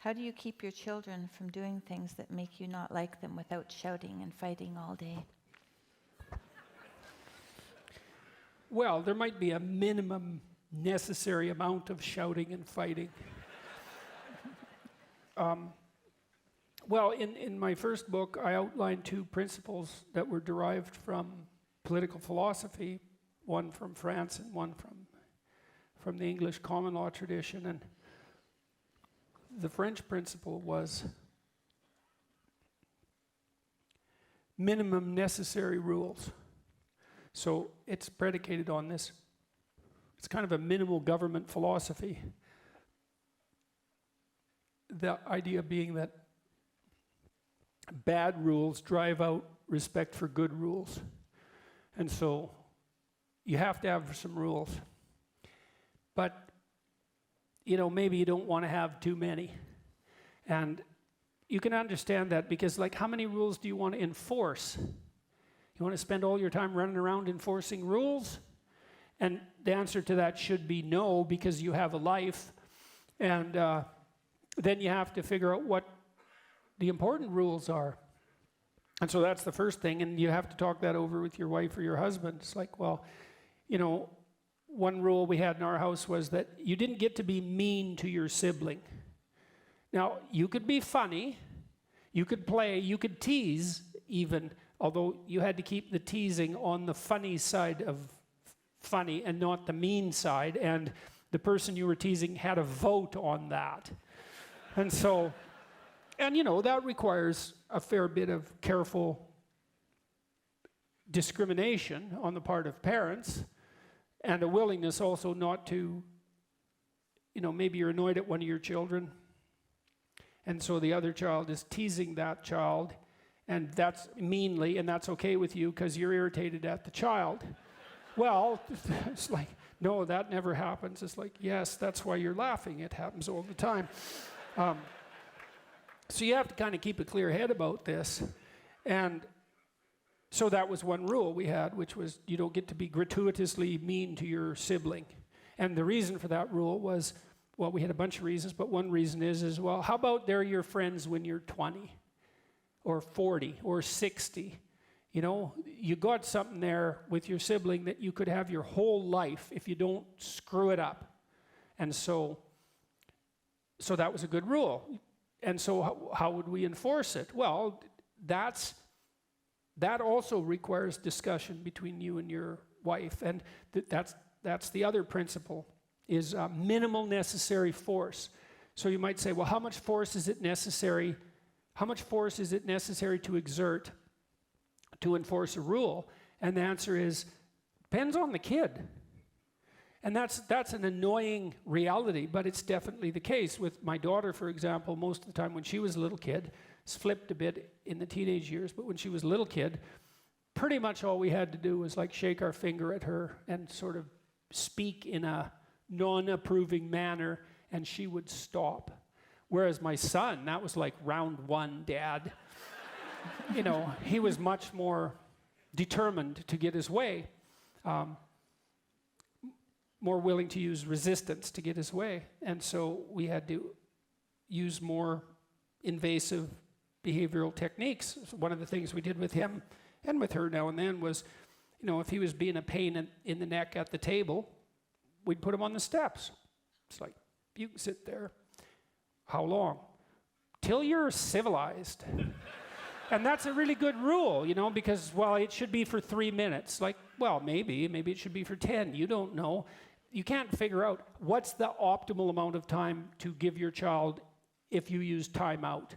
How do you keep your children from doing things that make you not like them without shouting and fighting all day? Well, there might be a minimum necessary amount of shouting and fighting. Well, in my first book, I outlined 2 principles that were derived from political philosophy, one from France and one from the English common law tradition. And the French principle was minimum necessary rules. So it's predicated on this. It's kind of a minimal government philosophy. The idea being that bad rules drive out respect for good rules. And so you have to have some rules. But, you know, maybe you don't want to have too many. And you can understand that because, like, how many rules do you want to enforce? You want to spend all your time running around enforcing rules? And the answer to that should be no, because you have a life. And then you have to figure out what the important rules are. And so that's the first thing, and you have to talk that over with your wife or your husband. It's like, well, you know, one rule we had in our house was that you didn't get to be mean to your sibling. Now, you could be funny, you could play, you could tease even, although you had to keep the teasing on the funny side of funny and not the mean side, and the person you were teasing had a vote on that. And so, and you know, that requires a fair bit of careful discrimination on the part of parents, and a willingness also not to, you know, maybe you're annoyed at one of your children, and so the other child is teasing that child, and that's meanly, and that's okay with you because you're irritated at the child. Well, it's like, no, that never happens. It's like, yes, that's why you're laughing. It happens all the time. So you have to kind of keep a clear head about this. And so that was one rule we had, which was you don't get to be gratuitously mean to your sibling. And the reason for that rule was, well, we had a bunch of reasons, but one reason is well, how about they're your friends when you're 20 or 40 or 60? You know, you got something there with your sibling that you could have your whole life if you don't screw it up. And so that was a good rule. And so how would we enforce it? Well, that also requires discussion between you and your wife. And that's the other principle, is minimal necessary force. So you might say, well, how much force is it necessary? How much force is it necessary to exert to enforce a rule? And the answer is, depends on the kid. And that's an annoying reality, but it's definitely the case. With my daughter, for example, most of the time when she was a little kid, it's flipped a bit in the teenage years, but when she was a little kid, pretty much all we had to do was like shake our finger at her and sort of speak in a non-approving manner, and she would stop. Whereas my son, that was like round 1, Dad. You know, he was much more determined to get his way. More willing to use resistance to get his way. And so we had to use more invasive behavioral techniques. So one of the things we did with him and with her now and then was, you know, if he was being a pain in the neck at the table, we'd put him on the steps. It's like, you can sit there. How long? Till you're civilized. And that's a really good rule, you know, because, well, it should be for 3 minutes. Like, well, maybe it should be for 10. You don't know. You can't figure out what's the optimal amount of time to give your child if you use timeout.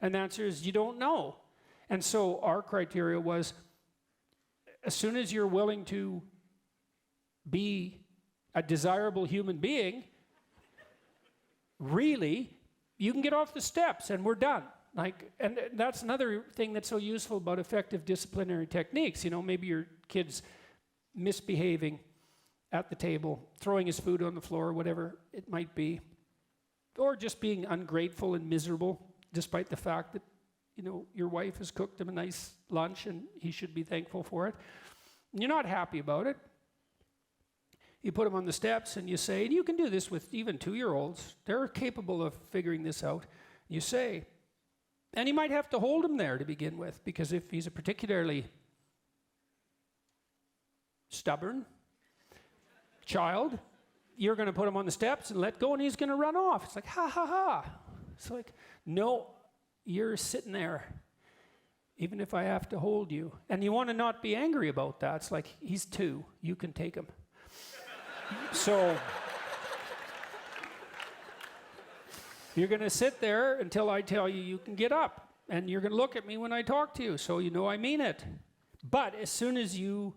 And the answer is you don't know. And so our criteria was, as soon as you're willing to be a desirable human being, really, you can get off the steps and we're done. Like, and that's another thing that's so useful about effective disciplinary techniques. You know, maybe your kid's misbehaving at the table, throwing his food on the floor, whatever it might be, or just being ungrateful and miserable, despite the fact that, you know, your wife has cooked him a nice lunch and he should be thankful for it. And you're not happy about it. You put him on the steps and you say, and you can do this with even 2-year-olds, they're capable of figuring this out. You say. And you might have to hold him there to begin with, because if he's a particularly stubborn child, you're going to put him on the steps and let go, and he's going to run off. It's like, ha, ha, ha. It's like, no, you're sitting there, even if I have to hold you. And you want to not be angry about that. It's like, he's 2, you can take him. So you're going to sit there until I tell you you can get up. And you're going to look at me when I talk to you, so you know I mean it. But as soon as you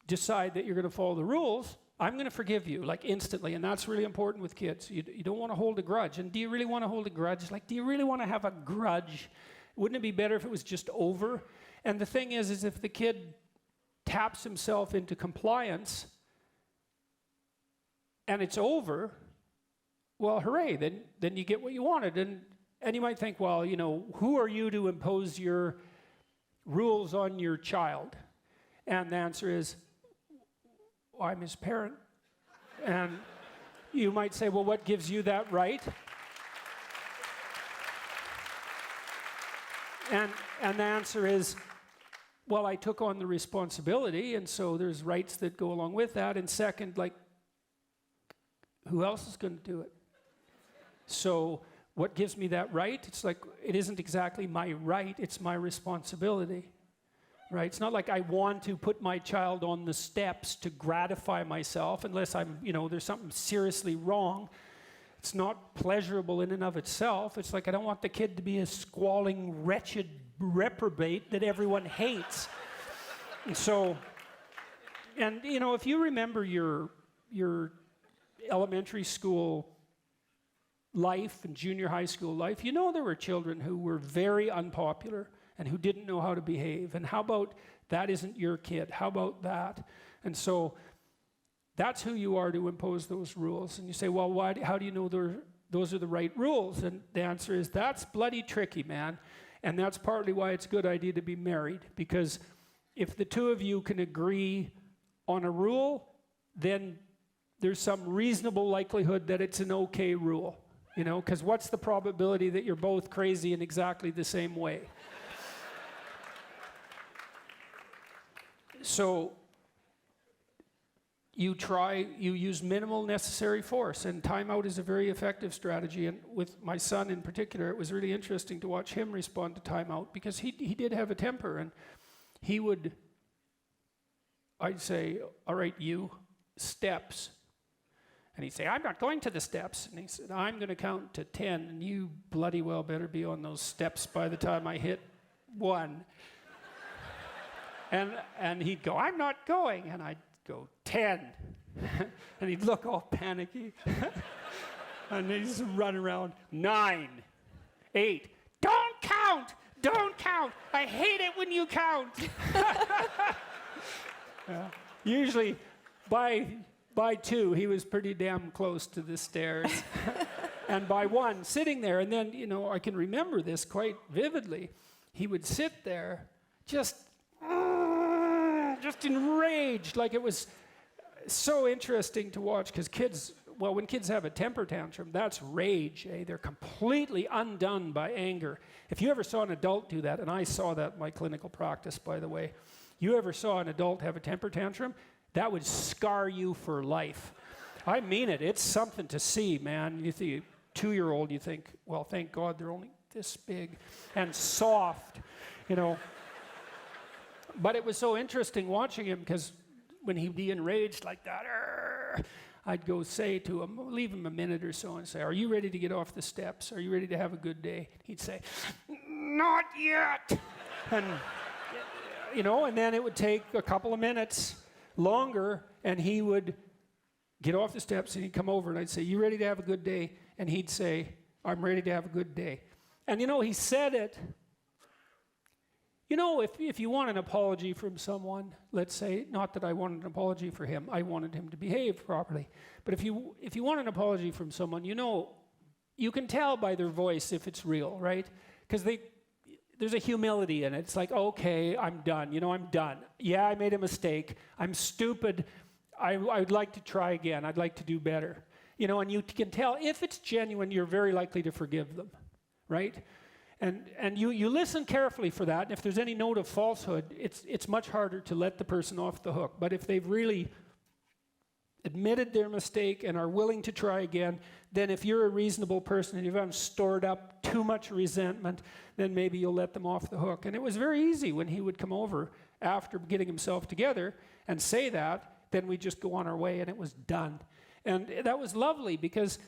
decide that you're going to follow the rules, I'm going to forgive you, like instantly. And that's really important with kids. You don't want to hold a grudge. And do you really want to hold a grudge? Like, do you really want to have a grudge? Wouldn't it be better if it was just over? And the thing is if the kid taps himself into compliance and it's over, well, hooray, then you get what you wanted. And you might think, well, who are you to impose your rules on your child? And the answer is, I'm his parent. And you might say, well, what gives you that right? And the answer is, well, I took on the responsibility, and so there's rights that go along with that. And second, like, who else is going to do it? So what gives me that right? It's like, it isn't exactly my right, it's my responsibility. Right? It's not like I want to put my child on the steps to gratify myself unless there's something seriously wrong. It's not pleasurable in and of itself. It's like, I don't want the kid to be a squalling, wretched reprobate that everyone hates. And so, if you remember your elementary school life and junior high school life, there were children who were very unpopular and who didn't know how to behave. And how about that isn't your kid? How about that? And so that's who you are to impose those rules. And you say, well, how do you know those are the right rules? And the answer is, that's bloody tricky, man. And that's partly why it's a good idea to be married. Because if the two of you can agree on a rule, then there's some reasonable likelihood that it's an okay rule. Because what's the probability that you're both crazy in exactly the same way? So you use minimal necessary force, and timeout is a very effective strategy. And with my son in particular, it was really interesting to watch him respond to timeout, because he did have a temper, and I'd say, all right, you, steps. And he'd say, I'm not going to the steps. And he said, I'm going to count to 10, and you bloody well better be on those steps by the time I hit 1. And he'd go, I'm not going. And I'd go, 10. And he'd look all panicky. And he'd just run around, 9, 8. Don't count! Don't count! I hate it when you count! Yeah. Usually, by 2, he was pretty damn close to the stairs. And by 1, sitting there, and then, I can remember this quite vividly. He would sit there just enraged. Like, it was so interesting to watch, because when kids have a temper tantrum, that's rage, eh? They're completely undone by anger. If you ever saw an adult do that, and I saw that in my clinical practice, by the way, you ever saw an adult have a temper tantrum, that would scar you for life. I mean it. It's something to see, man. You see a 2-year-old, you think, well, thank God they're only this big and soft, But it was so interesting watching him, because when he'd be enraged like that, I'd go say to him, leave him a minute or so and say, are you ready to get off the steps? Are you ready to have a good day? He'd say, not yet. And, and then it would take a couple of minutes longer, and he would get off the steps, and he'd come over, and I'd say, you ready to have a good day? And he'd say, I'm ready to have a good day. And he said it. If you want an apology from someone, let's say, not that I wanted an apology for him, I wanted him to behave properly. But if you want an apology from someone, you can tell by their voice if it's real, right? Because there's a humility in it. It's like, okay, I'm done. I'm done. Yeah, I made a mistake. I'm stupid. I would like to try again. I'd like to do better. You know, and you can tell if it's genuine, you're very likely to forgive them, right? And you listen carefully for that, and if there's any note of falsehood, it's much harder to let the person off the hook. But if they've really admitted their mistake and are willing to try again, then if you're a reasonable person and you haven't stored up too much resentment, then maybe you'll let them off the hook. And it was very easy when he would come over after getting himself together and say that, then we'd just go on our way and it was done. And that was lovely because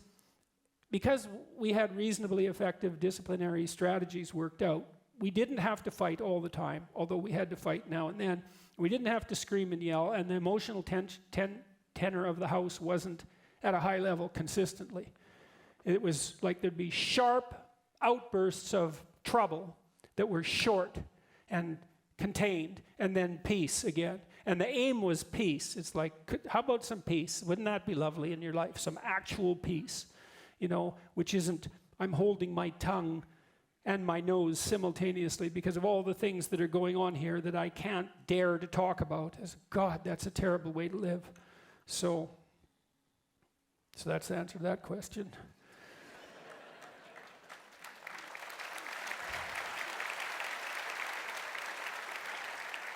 we had reasonably effective disciplinary strategies worked out. We didn't have to fight all the time, although we had to fight now and then. We didn't have to scream and yell, and the emotional tenor of the house wasn't at a high level consistently. It was like there'd be sharp outbursts of trouble that were short and contained, and then peace again. And the aim was peace. It's like, how about some peace? Wouldn't that be lovely in your life? Some actual peace, you know, which isn't, I'm holding my tongue and my nose simultaneously because of all the things that are going on here that I can't dare to talk about. As God, that's a terrible way to live. So that's the answer to that question.